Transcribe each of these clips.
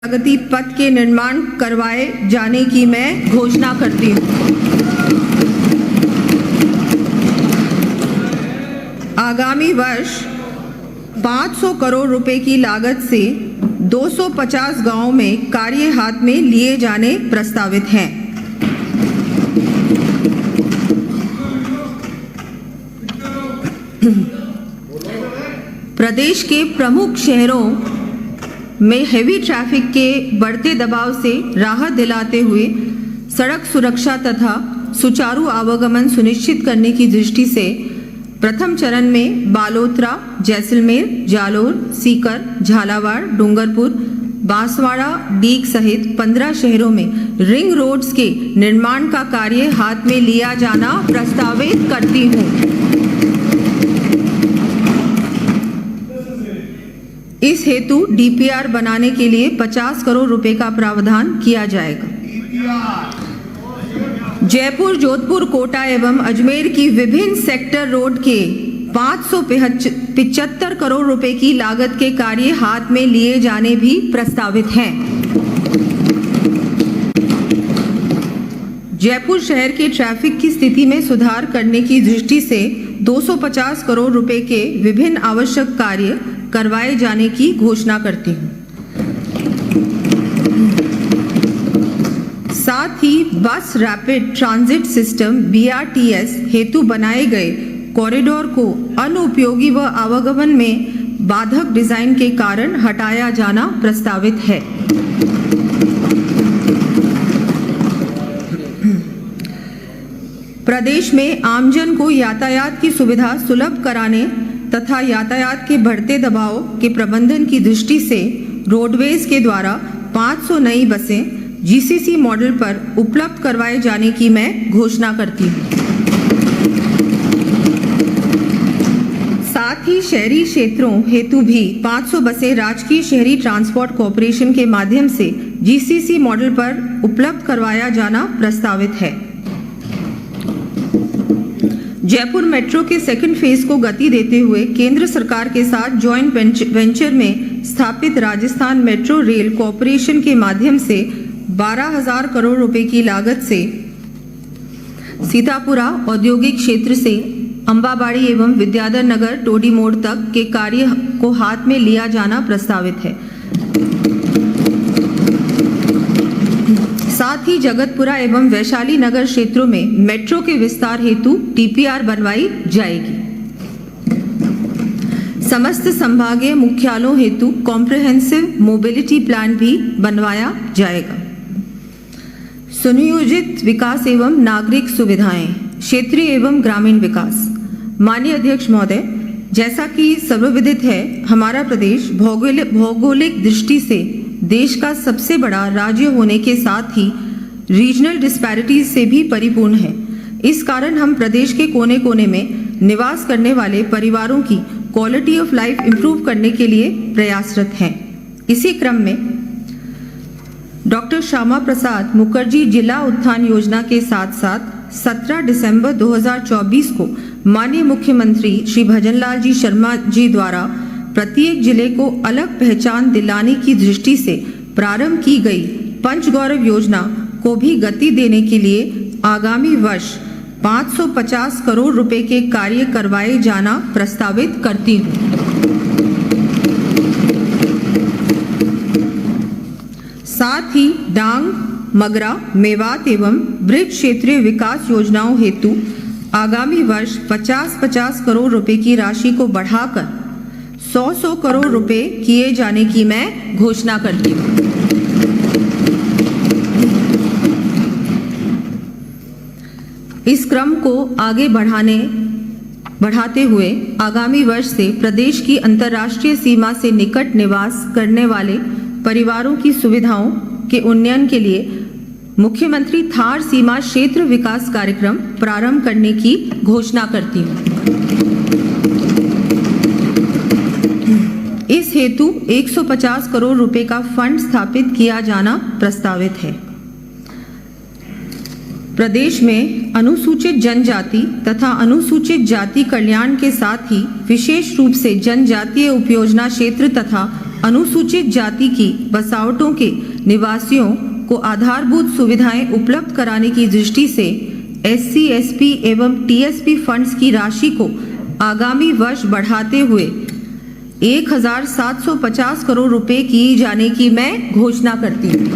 प्रगति पथ के निर्माण करवाए जाने की मैं घोषणा करती हूँ। आगामी वर्ष 500 करोड़ रुपए की लागत से 250 गांवों में कार्य हाथ में लिए जाने प्रस्तावित हैं। प्रदेश के प्रमुख शहरों में हेवी ट्रैफिक के बढ़ते दबाव से राहत दिलाते हुए सड़क सुरक्षा तथा सुचारू आवागमन सुनिश्चित करने की दृष्टि से प्रथम चरण में बालोतरा, जैसलमेर, जालोर, सीकर, झालावाड़, डूंगरपुर, बांसवाड़ा, डीग सहित 15 शहरों में रिंग रोड्स के निर्माण का कार्य हाथ में लिया जाना प्रस्तावित करती हूँ। इस हेतु डीपीआर बनाने के लिए 50 करोड़ रुपए का प्रावधान किया जाएगा। जयपुर, जोधपुर, कोटा एवं अजमेर की विभिन्न सेक्टर रोड के 575 करोड़ रुपए की लागत के कार्य हाथ में लिए जाने भी प्रस्तावित हैं। जयपुर शहर के ट्रैफिक की स्थिति में सुधार करने की दृष्टि से 250 करोड़ रुपए के विभिन्न आवश्यक कार्य करवाए जाने की घोषणा करती हूँ। साथ ही बस रैपिड ट्रांजिट सिस्टम BRTS हेतु बनाए गए कॉरिडोर को अनुपयोगी व आवागमन में बाधक डिजाइन के कारण हटाया जाना प्रस्तावित है। प्रदेश में आमजन को यातायात की सुविधा सुलभ कराने तथा यातायात के बढ़ते दबाव के प्रबंधन की दृष्टि से रोडवेज के द्वारा 500 नई बसें GCC मॉडल पर उपलब्ध करवाए जाने की मैं घोषणा करती हूँ। साथ ही शहरी क्षेत्रों हेतु भी 500 बसें राजकीय शहरी ट्रांसपोर्ट कॉरपोरेशन के माध्यम से GCC मॉडल पर उपलब्ध करवाया जाना प्रस्तावित है। जयपुर मेट्रो के सेकंड फेज को गति देते हुए केंद्र सरकार के साथ जॉइंट वेंचर में स्थापित राजस्थान मेट्रो रेल कॉरपोरेशन के माध्यम से 12,000 करोड़ रुपए की लागत से सीतापुरा औद्योगिक क्षेत्र से अंबाबाड़ी एवं विद्याधर नगर टोडी मोड़ तक के कार्य को हाथ में लिया जाना प्रस्तावित है। साथ ही जगतपुरा एवं वैशाली नगर क्षेत्रों में मेट्रो के विस्तार हेतु डीपीआर बनवाई जाएगी। समस्त संभागीय मुख्यालयों हेतु कॉम्प्रिहेंसिव मोबिलिटी प्लान भी बनवाया जाएगा। सुनियोजित विकास एवं नागरिक सुविधाएं, क्षेत्रीय एवं ग्रामीण विकास। माननीय अध्यक्ष महोदय, जैसा कि सर्वविदित है, हमारा प्रदेश भौगोलिक दृष्टि से देश का सबसे बड़ा राज्य होने के साथ ही रीजनल डिस्पैरिटीज से भी परिपूर्ण है। इस कारण हम प्रदेश के कोने कोने में निवास करने वाले परिवारों की क्वालिटी ऑफ लाइफ इंप्रूव करने के लिए प्रयासरत हैं। इसी क्रम में डॉक्टर श्यामा प्रसाद मुखर्जी जिला उत्थान योजना के साथ साथ 17 दिसंबर 2024 को माननीय मुख्यमंत्री श्री भजनलाल जी शर्मा जी द्वारा प्रत्येक जिले को अलग पहचान दिलाने की दृष्टि से प्रारंभ की गई पंचगौरव योजना को भी गति देने के लिए आगामी वर्ष 550 करोड़ रुपए के कार्य करवाए जाना प्रस्तावित करती हूँ। साथ ही डांग, मगरा, मेवात एवं ब्रिज क्षेत्रीय विकास योजनाओं हेतु आगामी वर्ष 50-50 करोड़ रुपए की राशि को बढ़ाकर 100 करोड़ रुपए किए जाने की मैं घोषणा करती हूँ। इस क्रम को आगे बढ़ाते हुए आगामी वर्ष से प्रदेश की अंतर्राष्ट्रीय सीमा से निकट निवास करने वाले परिवारों की सुविधाओं के उन्नयन के लिए मुख्यमंत्री थार सीमा क्षेत्र विकास कार्यक्रम प्रारंभ करने की घोषणा करती हूँ। इस हेतु 150 करोड़ रुपए का फंड स्थापित किया जाना प्रस्तावित है। प्रदेश में अनुसूचित जनजाति तथा अनुसूचित जाति कल्याण के साथ ही विशेष रूप से जनजातीय उपयोजना क्षेत्र तथा अनुसूचित जाति की बसावटों के निवासियों को आधारभूत सुविधाएं उपलब्ध कराने की दृष्टि से SC, SP एवं TSP फंड्स की राशि को आगामी वर्ष बढ़ाते हुए 1,750 करोड़ रुपए किए जाने की मैं घोषणा करती हूँ।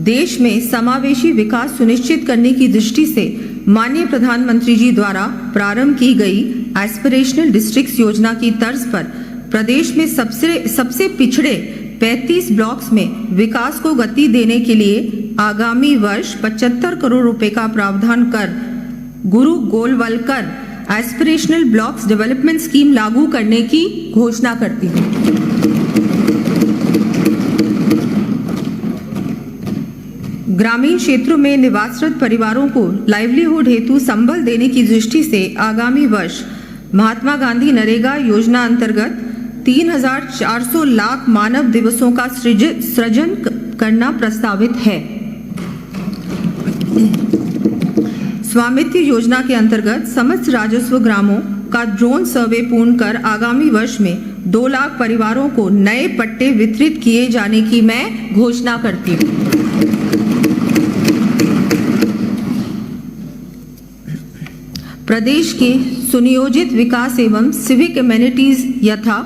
देश में समावेशी विकास सुनिश्चित करने की दृष्टि से माननीय प्रधानमंत्री जी द्वारा प्रारंभ की गई एस्पिरेशनल डिस्ट्रिक्ट्स योजना की तर्ज पर प्रदेश में सबसे पिछड़े 35 ब्लॉक्स में विकास को गति देने के लिए आगामी वर्ष 75 करोड़ रुपए का प्रावधान कर गुरु Golwalkar aspirational blocks development scheme लागू करने की घोषणा करती हूँ। ग्रामीण क्षेत्रों में निवासरत परिवारों को लाइवलीहुड हेतु संबल देने की दृष्टि से आगामी वर्ष महात्मा गांधी नरेगा योजना अंतर्गत 3,400 लाख मानव दिवसों का सृजन करना प्रस्तावित है। स्वामित्व योजना के अंतर्गत समस्त राजस्व ग्रामों का ड्रोन सर्वे पूर्ण कर आगामी वर्ष में 2 लाख परिवारों को नए पट्टे वितरित किए जाने की मैं घोषणा करती हूँ। प्रदेश के सुनियोजित विकास एवं सिविक एमेनिटीज यथा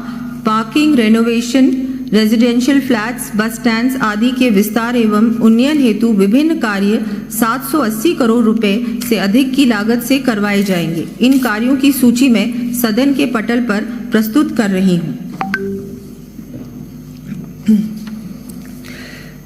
पार्किंग, रेनोवेशन, रेजिडेंशियल फ्लैट्स, बस स्टैंड्स आदि के विस्तार एवं उन्नयन हेतु विभिन्न कार्य 780 करोड़ रुपए से अधिक की लागत से करवाए जाएंगे। इन कार्यों की सूची मैं सदन के पटल पर प्रस्तुत कर रही हूँ।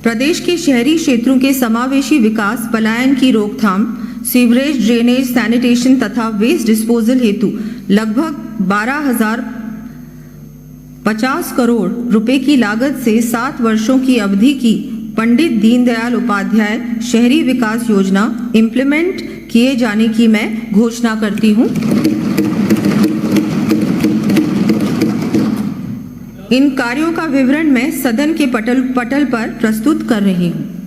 प्रदेश के शहरी क्षेत्रों के समावेशी विकास, पलायन की रोकथाम, सीवरेज, ड्रेनेज, सैनिटेशन तथा वेस्ट डिस्पोजल हेतु लगभग 12,050 करोड़ रुपए की लागत से 7 वर्षों की अवधि की पंडित दीनदयाल उपाध्याय शहरी विकास योजना इंप्लीमेंट किए जाने की मैं घोषणा करती हूँ। इन कार्यों का विवरण मैं सदन के पटल पर प्रस्तुत कर रही हूँ।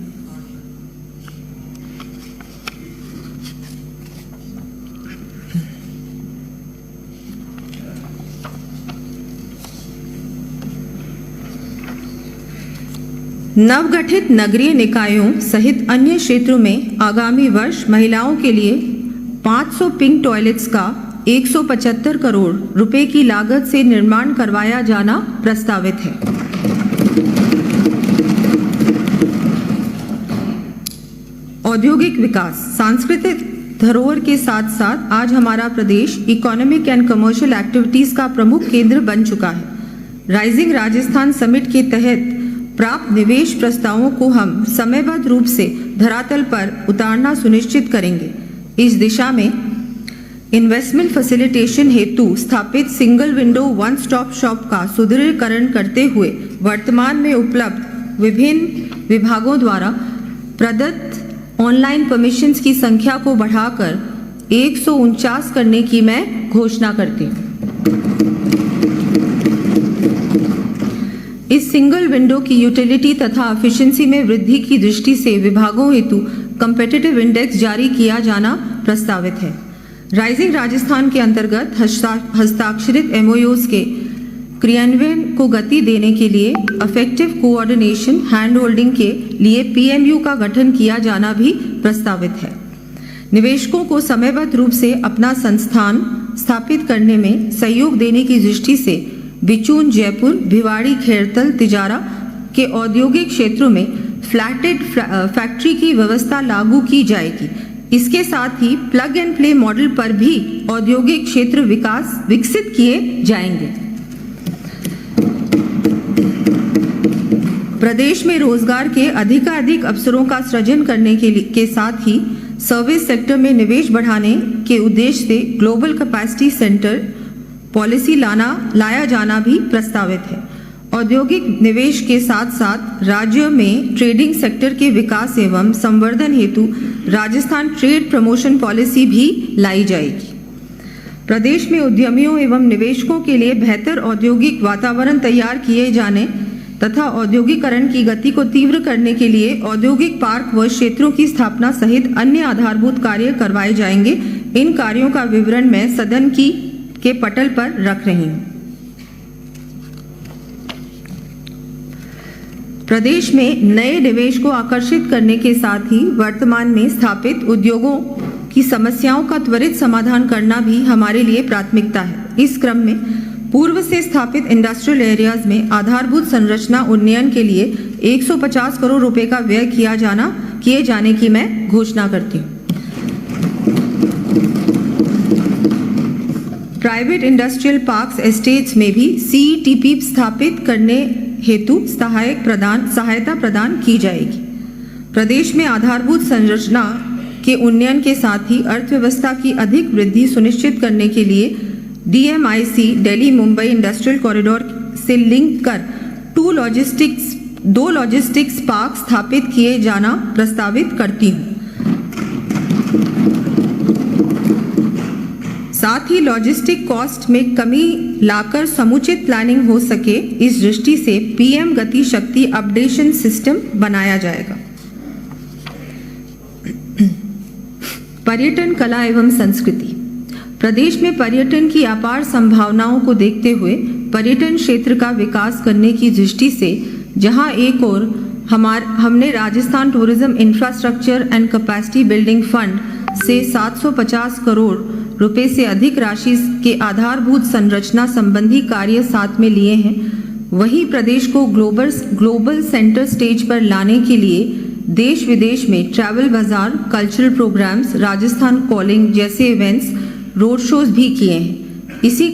नवगठित नगरीय निकायों सहित अन्य क्षेत्रों में आगामी वर्ष महिलाओं के लिए 500 पिंक टॉयलेट्स का 175 करोड़ रुपए की लागत से निर्माण करवाया जाना प्रस्तावित है। औद्योगिक विकास, सांस्कृतिक धरोहर के साथ साथ आज हमारा प्रदेश इकोनॉमिक एंड कमर्शियल एक्टिविटीज का प्रमुख केंद्र बन चुका है। राइजिंग राजस्थान समिट के तहत प्राप्त निवेश प्रस्तावों को हम समयबद्ध रूप से धरातल पर उतारना सुनिश्चित करेंगे। इस दिशा में इन्वेस्टमेंट फैसिलिटेशन हेतु स्थापित single window one stop shop का सुदृढ़ीकरण करते हुए वर्तमान में उपलब्ध विभिन्न विभागों द्वारा प्रदत्त ऑनलाइन परमिशंस की संख्या को बढ़ाकर 149 करने की मैं घोषणा करती हूँ। इस सिंगल विंडो की यूटिलिटी तथा एफिशिएंसी में वृद्धि की दृष्टि से विभागों हेतु कम्पिटिटिव इंडेक्स जारी किया जाना प्रस्तावित है। राइजिंग राजस्थान के अंतर्गत हस्ताक्षरित MOUs के क्रियान्वयन को गति देने के लिए इफेक्टिव कोऑर्डिनेशन हैंड होल्डिंग के लिए PMU का गठन किया जाना भी प्रस्तावित है। निवेशकों को समयबद्ध रूप से अपना संस्थान स्थापित करने में सहयोग देने की दृष्टि से बिचून, जयपुर, भिवाड़ी, खेड़तल, तिजारा के औद्योगिक क्षेत्रों में फ्लैटेड फैक्ट्री की व्यवस्था लागू की जाएगी। इसके साथ ही प्लग एंड प्ले मॉडल पर भी औद्योगिक क्षेत्र विकसित किए जाएंगे। प्रदेश में रोजगार के अधिकाधिक अवसरों का सृजन करने के साथ ही सर्विस सेक्टर में निवेश बढ़ाने के उद्देश्य से ग्लोबल कैपेसिटी सेंटर पॉलिसी लाया जाना भी प्रस्तावित है। औद्योगिक निवेश के साथ साथ राज्य में ट्रेडिंग सेक्टर के विकास एवं संवर्धन हेतु राजस्थान ट्रेड प्रमोशन पॉलिसी भी लाई जाएगी। प्रदेश में उद्यमियों एवं निवेशकों के लिए बेहतर औद्योगिक वातावरण तैयार किए जाने तथा औद्योगिकरण की गति को तीव्र करने के लिए औद्योगिक पार्क व क्षेत्रों की स्थापना सहित अन्य आधारभूत कार्य करवाए जाएंगे। इन कार्यों का विवरण मैं सदन के पटल पर रख रही हूं। प्रदेश में नए निवेश को आकर्षित करने के साथ ही वर्तमान में स्थापित उद्योगों की समस्याओं का त्वरित समाधान करना भी हमारे लिए प्राथमिकता है। इस क्रम में पूर्व से स्थापित इंडस्ट्रियल एरियाज में आधारभूत संरचना उन्नयन के लिए 150 करोड़ रुपए का व्यय किए जाने की मैं घोषणा करती हूँ। प्राइवेट इंडस्ट्रियल पार्क्स एस्टेट्स में भी CETP स्थापित करने हेतु सहायता प्रदान की जाएगी। प्रदेश में आधारभूत संरचना के उन्नयन के साथ ही अर्थव्यवस्था की अधिक वृद्धि सुनिश्चित करने के लिए DMIC Delhi Mumbai industrial corridor से लिंक कर दो लॉजिस्टिक्स पार्क स्थापित किए जाना प्रस्तावित करती हूँ। साथ ही लॉजिस्टिक कॉस्ट में कमी लाकर समुचित प्लानिंग हो सके, इस दृष्टि से PM गति शक्ति अपडेशन सिस्टम बनाया जाएगा। पर्यटन, कला एवं संस्कृति। प्रदेश में पर्यटन की अपार संभावनाओं को देखते हुए पर्यटन क्षेत्र का विकास करने की दृष्टि से जहां एक ओर हमने Rajasthan tourism infrastructure and capacity building fund से 750 करोड़ रुपए से अधिक राशि के आधारभूत संरचना संबंधी कार्य साथ में लिए हैं, वहीं प्रदेश को ग्लोबल सेंटर स्टेज पर लाने के लिए देश विदेश में ट्रैवल बाजार, कल्चरल प्रोग्राम्स, राजस्थान कॉलिंग जैसे इवेंट्स, रोड शोज भी किए हैं। इसी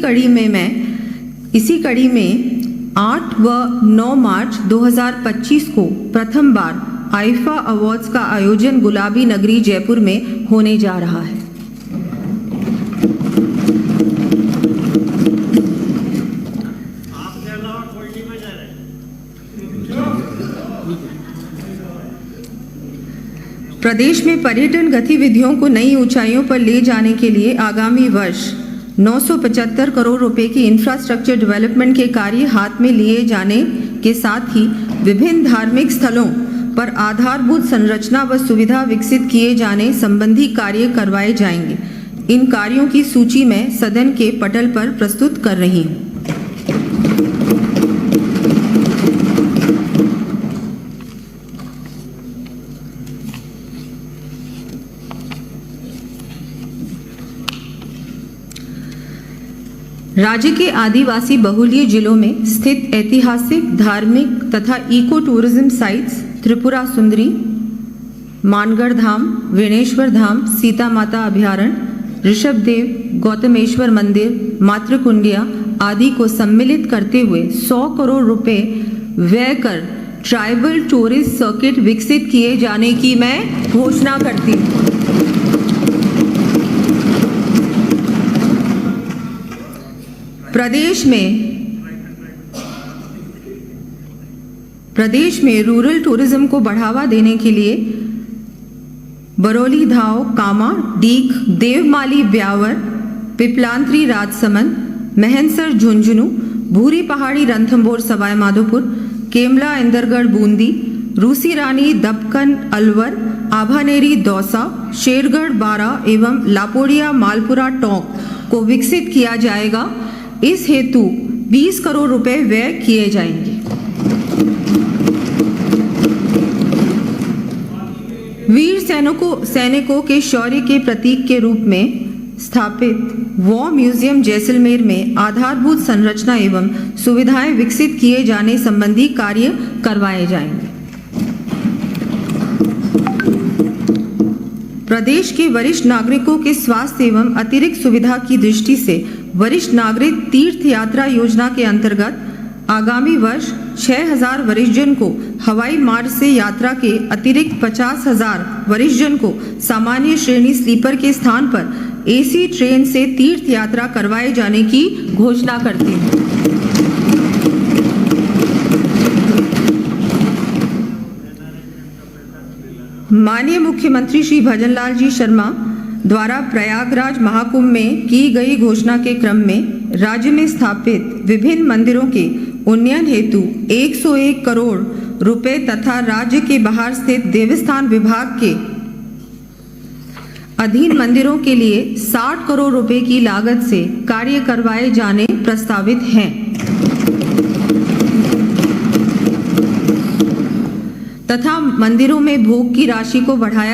कड़ी में 8 व 9 मार्च 2025 को प्रथम बार आईफा अवार्ड्स का आयोजन गुलाबी नगरी जयपुर में होने जा रहा है। प्रदेश में पर्यटन गतिविधियों को नई ऊंचाइयों पर ले जाने के लिए आगामी वर्ष 975 करोड़ रुपए की इंफ्रास्ट्रक्चर डेवलपमेंट के कार्य हाथ में लिए जाने के साथ ही विभिन्न धार्मिक स्थलों पर आधारभूत संरचना व सुविधा विकसित किए जाने संबंधी कार्य करवाए जाएंगे। इन कार्यों की सूची मैं सदन के पटल पर प्रस्तुत कर रही हूँ। राज्य के आदिवासी बहुल्य जिलों में स्थित ऐतिहासिक, धार्मिक तथा eco tourism sites Tripura Sundari, Mangarh धाम, वेणेश्वर धाम, सीता माता अभ्यारण्य, ऋषभदेव, गौतमेश्वर मंदिर, मातृकुंडिया आदि को सम्मिलित करते हुए 100 करोड़ रुपए व्यय कर ट्राइबल टूरिस्ट सर्किट विकसित किए जाने की मैं घोषणा करती हूँ। प्रदेश में रूरल टूरिज्म को बढ़ावा देने के लिए बरौली धाव, कामा, डीक, देवमाली ब्यावर, पिपलांत्री राजसमंद, महनसर झुंझुनू, भूरी पहाड़ी रणथंभौर सवाई माधोपुर, केमला इंदरगढ़ बूंदी, रूसी रानी दबकन अलवर, आभानेरी दौसा, शेरगढ़ बारा एवं लापोड़िया मालपुरा टोंक को विकसित किया जाएगा। इस हेतु 20 करोड़ रुपए व्यय किए जाएंगे। वीर सैनिकों के शौर्य के प्रतीक के रूप में स्थापित वॉर म्यूजियम जैसलमेर में आधारभूत संरचना एवं सुविधाएं विकसित किए जाने संबंधी कार्य करवाए जाएंगे। प्रदेश के वरिष्ठ नागरिकों के स्वास्थ्य एवं अतिरिक्त सुविधा की दृष्टि से वरिष्ठ नागरिक तीर्थ यात्रा योजना के अंतर्गत आगामी वर्ष 6000 वरिष्ठजन को हवाई मार्ग से यात्रा के अतिरिक्त 50,000 वरिष्ठजन को सामान्य श्रेणी स्लीपर के स्थान पर AC ट्रेन से तीर्थ यात्रा करवाए जाने की घोषणा करती हूँ। माननीय मुख्यमंत्री श्री भजनलाल जी शर्मा द्वारा प्रयागराज महाकुंभ में की गई घोषणा के क्रम में राज्य में स्थापित विभिन्न मंदिरों के उन्नयन हेतु 101 करोड़ रुपए तथा राज्य के बाहर स्थित देवस्थान विभाग के अधीन मंदिरों के लिए 60 करोड़ रुपए की लागत से कार्य करवाए जाने प्रस्तावित हैं। तथा मंदिरों में भोग की राशि को बढ़ाया